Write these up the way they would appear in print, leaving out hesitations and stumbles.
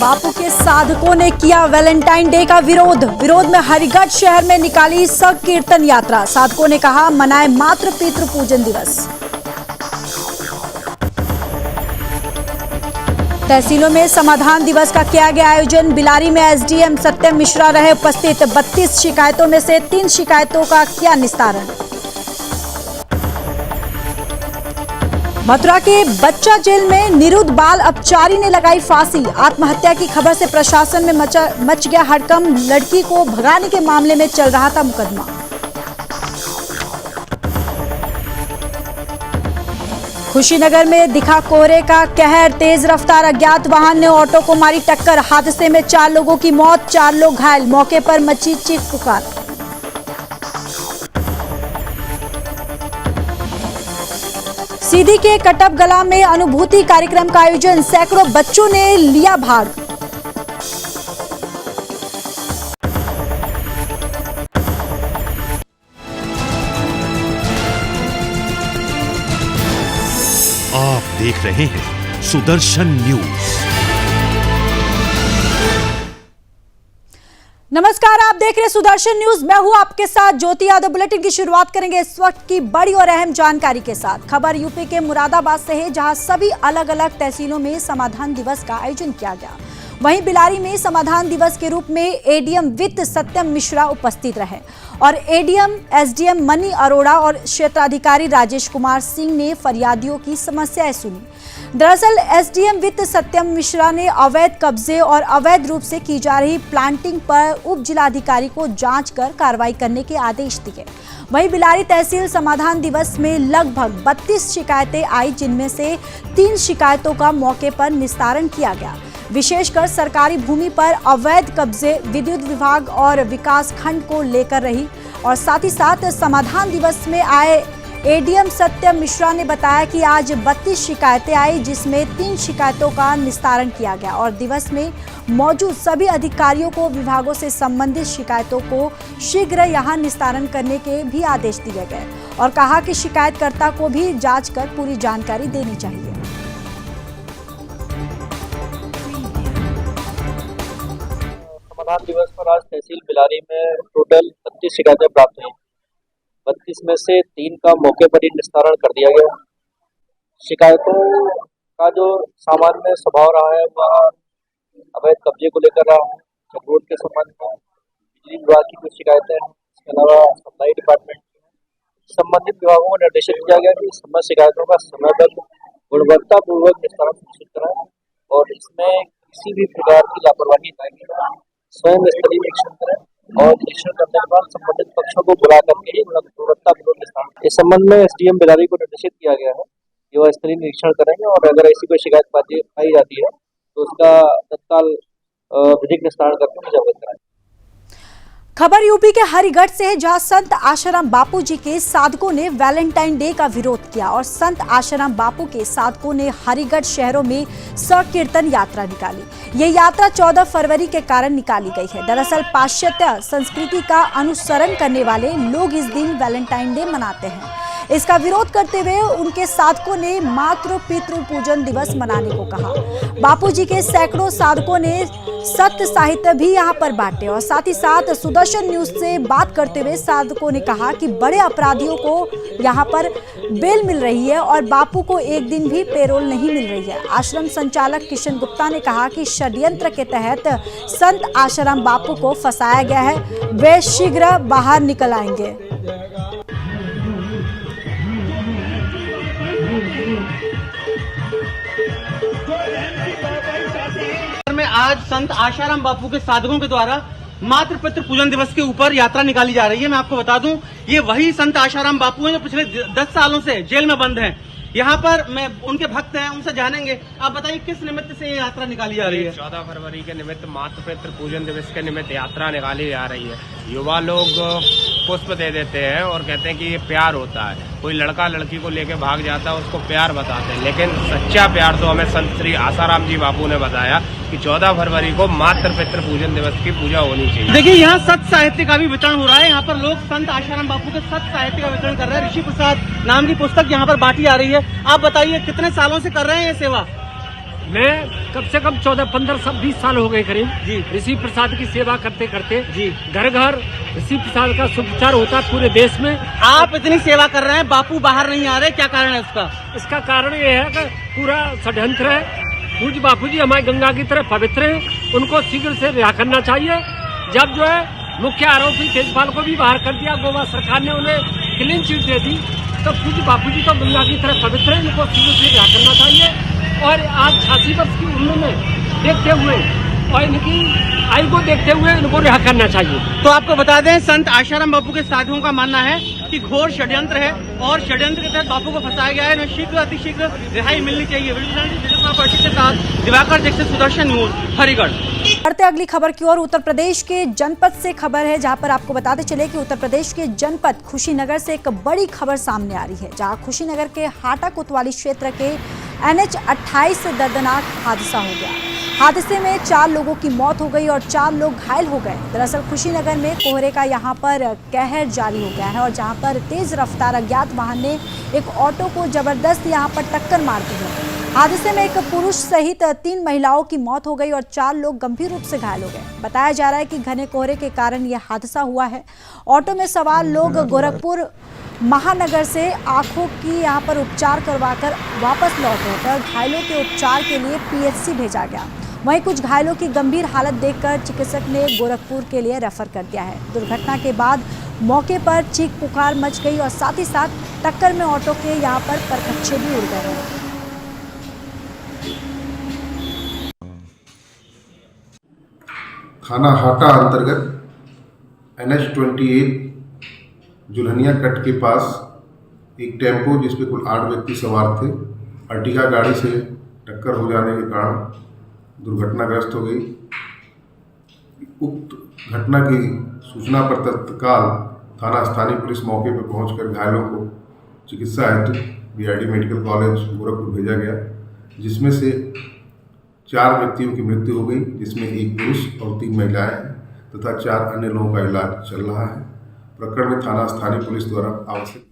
बापू के साधकों ने किया वैलेंटाइन डे का विरोध में हरिगढ़ शहर में निकाली संकीर्तन यात्रा। साधकों ने कहा मनाए मातृ पितृ पूजन दिवस। तहसीलों में समाधान दिवस का किया गया आयोजन। बिलारी में एसडीएम सत्यम मिश्रा रहे उपस्थित। 32 शिकायतों में से 3 शिकायतों का किया निस्तारण। मथुरा के बच्चा जेल में निरुद्ध बाल अपचारी ने लगाई फांसी। आत्महत्या की खबर से प्रशासन में मच गया हड़कंप। लड़की को भगाने के मामले में चल रहा था मुकदमा। खुशीनगर में दिखा कोहरे का कहर। तेज रफ्तार अज्ञात वाहन ने ऑटो को मारी टक्कर। हादसे में 4 लोगों की मौत, 4 लोग घायल। मौके पर मची चीख पुकार। सीधी के कटपगला में अनुभूति कार्यक्रम का आयोजन। सैकड़ों बच्चों ने लिया भाग। आप देख रहे हैं सुदर्शन न्यूज। नमस्कार, आप देख रहे हैं सुदर्शन न्यूज। मैं हूं आपके साथ ज्योति यादव। बुलेटिन की शुरुआत करेंगे इस वक्त की बड़ी और अहम जानकारी के साथ। खबर यूपी के मुरादाबाद से है, जहां सभी अलग अलग तहसीलों में समाधान दिवस का आयोजन किया गया। वहीं बिलारी में समाधान दिवस के रूप में एडीएम वित्त सत्यम मिश्रा उपस्थित रहे और एडीएम एसडीएम मनी अरोड़ा और क्षेत्राधिकारी राजेश कुमार सिंह ने फरियादियों की समस्याएं सुनी। दरअसल एसडीएम वित्त सत्यम मिश्रा ने अवैध कब्जे और अवैध रूप से की जा रही प्लांटिंग पर उप जिलाधिकारी को जांच कर कार्रवाई करने के आदेश दिए। वहीं बिलारी तहसील समाधान दिवस में लगभग 32 शिकायतें आई, जिनमें से 3 शिकायतों का मौके पर निस्तारण किया गया। विशेषकर सरकारी भूमि पर अवैध कब्जे विद्युत विभाग और विकास खंड को लेकर रही। और साथ ही साथ समाधान दिवस में आए एडीएम सत्यम मिश्रा ने बताया कि आज 32 शिकायतें आई, जिसमें 3 शिकायतों का निस्तारण किया गया और दिवस में मौजूद सभी अधिकारियों को विभागों से संबंधित शिकायतों को शीघ्र यहां निस्तारण करने के भी आदेश दिए गए और कहा कि शिकायतकर्ता को भी जांच कर पूरी जानकारी देनी चाहिए। समाधान दिवस पर आज तहसील बिलारी में टोटल 32 शिकायतें प्राप्त हुई। 32 में से 3 का मौके पर ही निस्तारण कर दिया गया। शिकायतों का जो सामान्य स्वभाव रहा है वह अवैध कब्जे को लेकर रहा है। रोड के संबंध में बिजली विभाग की कुछ शिकायतें हैं, इसके अलावा सप्लाई डिपार्टमेंट संबंधित विभागों को निर्देशित किया गया कि समस्त शिकायतों का समयबद्ध गुणवत्तापूर्वक निस्तारण सुनिश्चित कराएं और इसमें किसी भी प्रकार की लापरवाही न स्वयं स्तरीय निरीक्षण करें और निरीक्षण करने के बाद संबंधित पक्षों को बुला करके ही गुणवत्तापूर्वक निस्तारण। इस संबंध में एसडीएम बिलारी को निर्देशित किया गया है कि वह स्तरीय निरीक्षण करेंगे और अगर ऐसी कोई शिकायत पाई जाती है तो उसका तत्काल विधिक निस्तारण करके मुझे अवगत कराएं। खबर यूपी के हरिगढ़ से है, जहां संत आशाराम बापू जी के साधकों ने वैलेंटाइन डे का विरोध किया और संत आशाराम बापू के साधकों ने हरिगढ़ शहरों में संकीर्तन यात्रा निकाली। ये यात्रा 14 फरवरी के कारण निकाली गई है। दरअसल पाश्चात्य संस्कृति का अनुसरण करने वाले लोग इस दिन वैलेंटाइन डे मनाते हैं। इसका विरोध करते हुए उनके साधकों ने मातृ पितृ पूजन दिवस मनाने को कहा। बापू जी के सैकड़ों साधकों ने सत्य साहित्य भी यहां पर बांटे और साथ ही साथ सुदर्शन न्यूज से बात करते हुए साधकों ने कहा कि बड़े अपराधियों को यहां पर बेल मिल रही है और बापू को एक दिन भी पेरोल नहीं मिल रही है। आश्रम संचालक किशन गुप्ता ने कहा कि षड्यंत्र के तहत संत आशाराम बापू को फंसाया गया है, वे शीघ्र बाहर निकल आएंगे। में आज संत आशाराम बापू के साधकों के द्वारा मातृ पितृ पूजन दिवस के ऊपर यात्रा निकाली जा रही है। मैं आपको बता दूं, ये वही संत आशाराम बापू हैं जो पिछले 10 सालों से जेल में बंद हैं। यहाँ पर मैं उनके भक्त हैं, उनसे जानेंगे। आप बताइए किस निमित्त से ये यात्रा निकाली जा रही है? 14 फरवरी के निमित्त मातृ पितृ पूजन दिवस के निमित्त यात्रा निकाली जा रही है। युवा लोग पुष्प दे देते हैं और कहते हैं कि ये प्यार होता है। कोई लड़का लड़की को लेके भाग जाता है, उसको प्यार बताते हैं, लेकिन सच्चा प्यार तो हमें संत श्री आसाराम जी बापू ने बताया कि 14 फरवरी को मातृ पितृ पूजन दिवस की पूजा होनी चाहिए। देखिए, यहाँ सत्य साहित्य का भी वितरण हो रहा है। यहाँ पर लोग संत आशाराम बापू के सत्य साहित्य का वितरण कर रहे हैं। ऋषि प्रसाद नाम की पुस्तक यहाँ पर बांटी जा रही है। आप बताइए कितने सालों से कर रहे हैं ये सेवा? मैं कम से कम 14, 15, 20 साल हो गए करीब जी। ऋषि प्रसाद की सेवा करते करते जी। घर घर ऋषि प्रसाद का सुप्रचार होता है पूरे देश में। आप इतनी सेवा कर रहे हैं, बापू बाहर नहीं आ रहे, क्या कारण है उसका? इसका कारण ये है कि पूरा षड्यंत्र है। पूज्य बापू जी हमारी गंगा की तरह पवित्र हैं, उनको शीघ्र से रिहा करना चाहिए। जब जो है मुख्य आरोपी तेजपाल को भी बाहर कर दिया, गोवा सरकार ने उन्हें क्लीन चिट दे दी, तो पूज्य बापू जी तो गंगा की तरह पवित्र है, इनको शीघ्र से रिहा करना चाहिए। और आज 86 वर्ष की उम्र में देखते हुए और इनकी आयु को देखते हुए इनको रिहा करना चाहिए। तो आपको बता दें, संत आशाराम बापू के साथियों का मानना है कि घोर षड्यंत्र है और षड्यंत्र के तहत बापू को फंसाया गया है। इन्हें शीघ्र अतिशीघ्र रिहाई मिलनी चाहिए। के साथ दिवाकर दीक्षित, सुदर्शन न्यूज, हरिगढ़। बढ़ते अगली खबर की ओर। उत्तर प्रदेश के जनपद से खबर है, जहां पर आपको बताते चले कि उत्तर प्रदेश के जनपद खुशीनगर से एक बड़ी खबर सामने आ रही है, जहां खुशीनगर के हाटा कोतवाली क्षेत्र के NH 28 से दर्दनाक हादसा हो गया। हादसे में 4 लोगों की मौत हो गई और 4 लोग घायल हो गए। दरअसल खुशीनगर में कोहरे का यहां पर कहर जारी हो गया है और जहां पर तेज रफ्तार अज्ञात वाहन ने एक ऑटो को जबरदस्त यहां पर टक्कर मार दी है। हादसे में एक पुरुष सहित 3 महिलाओं की मौत हो गई और 4 लोग गंभीर रूप से घायल हो गए। बताया जा रहा है कि घने कोहरे के कारण यह हादसा हुआ है। ऑटो में सवार लोग गोरखपुर महानगर से आंखों की यहां पर उपचार करवाकर वापस लौट रहे थे और घायलों के उपचार के लिए PHC भेजा गया। वहीं कुछ घायलों की गंभीर हालत देखकर चिकित्सक ने गोरखपुर के लिए रेफर कर दिया है। दुर्घटना के बाद मौके पर चीख पुकार मच गई और साथ ही साथ टक्कर में ऑटो के यहां पर परखच्चे भी उड़ गए। थाना हाटा अंतर्गत NH 28 जुल्हनिया कट के पास एक टेम्पो जिसपे कुल 8 व्यक्ति सवार थे, अर्टिगा गाड़ी से टक्कर हो जाने के कारण दुर्घटनाग्रस्त हो गई। उक्त घटना की सूचना पर तत्काल थाना स्थानीय पुलिस मौके पर पहुंचकर घायलों को चिकित्सा हेतु BRD मेडिकल कॉलेज गोरखपुर भेजा गया, जिसमें से 4 व्यक्तियों की मृत्यु हो गई, जिसमें एक पुरुष और 3 महिलाएं हैं तथा 4 अन्य लोगों का इलाज चल रहा है। प्रकरण में थाना स्थानीय पुलिस द्वारा आवश्यक।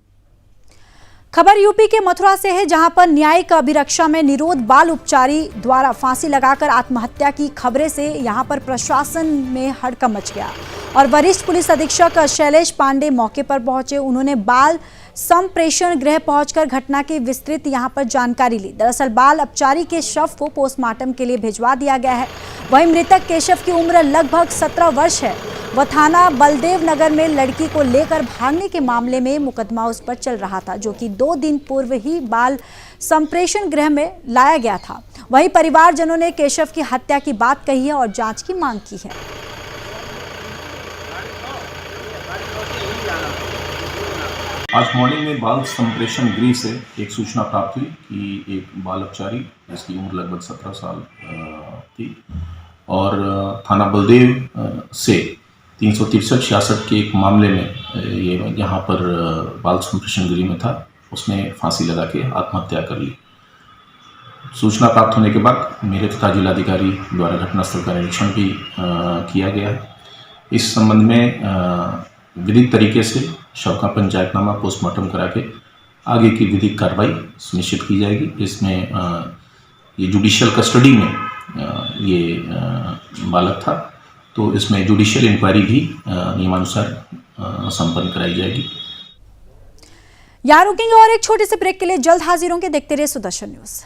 खबर यूपी के मथुरा से है, जहां पर न्यायिक अभिरक्षा में निरोध बाल उपचारी द्वारा फांसी लगाकर आत्महत्या की खबरें से यहां पर प्रशासन में हड़कंप मच गया और वरिष्ठ पुलिस अधीक्षक शैलेश पांडे मौके पर पहुंचे। उन्होंने बाल संप्रेषण गृह पहुंचकर घटना की विस्तृत यहां पर जानकारी ली। दरअसल बाल अपचारी के शव को पोस्टमार्टम के लिए भिजवा दिया गया है। वहीं मृतक केशव की उम्र लगभग 17 वर्ष है। वह थाना बलदेव नगर में लड़की को लेकर भागने के मामले में मुकदमा उस पर चल रहा था, जो कि 2 दिन पूर्व ही बाल संप्रेषण गृह में लाया गया था। वहीं परिवारजनों ने केशव की हत्या की बात कही है और जांच की मांग की है। आज मॉर्निंग में बाल संप्रेषण गृह से एक सूचना प्राप्त हुई कि एक बाल अपचारी जिसकी उम्र लगभग 17 साल थी और थाना बलदेव से 363-66 के एक मामले में ये यहाँ पर बाल संप्रेषण गृह में था, उसने फांसी लगा के आत्महत्या कर ली। सूचना प्राप्त होने के बाद मेरे तथा जिलाधिकारी द्वारा घटनास्थल का निरीक्षण भी किया गया है। इस संबंध में विधिक तरीके से शव का पंचायतनामा पोस्टमार्टम करा के आगे की विधिक कार्रवाई सुनिश्चित की जाएगी। इसमें ये जुडिशियल कस्टडी में ये बालक था, तो इसमें जुडिशियल इंक्वायरी भी नियमानुसार संपन्न कराई जाएगी। यहाँ रुकेंगे और एक छोटे से ब्रेक के लिए जल्द हाजिर होंगे। देखते रहिए सुदर्शन न्यूज।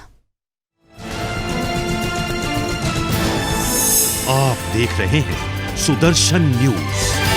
आप देख रहे हैं सुदर्शन न्यूज।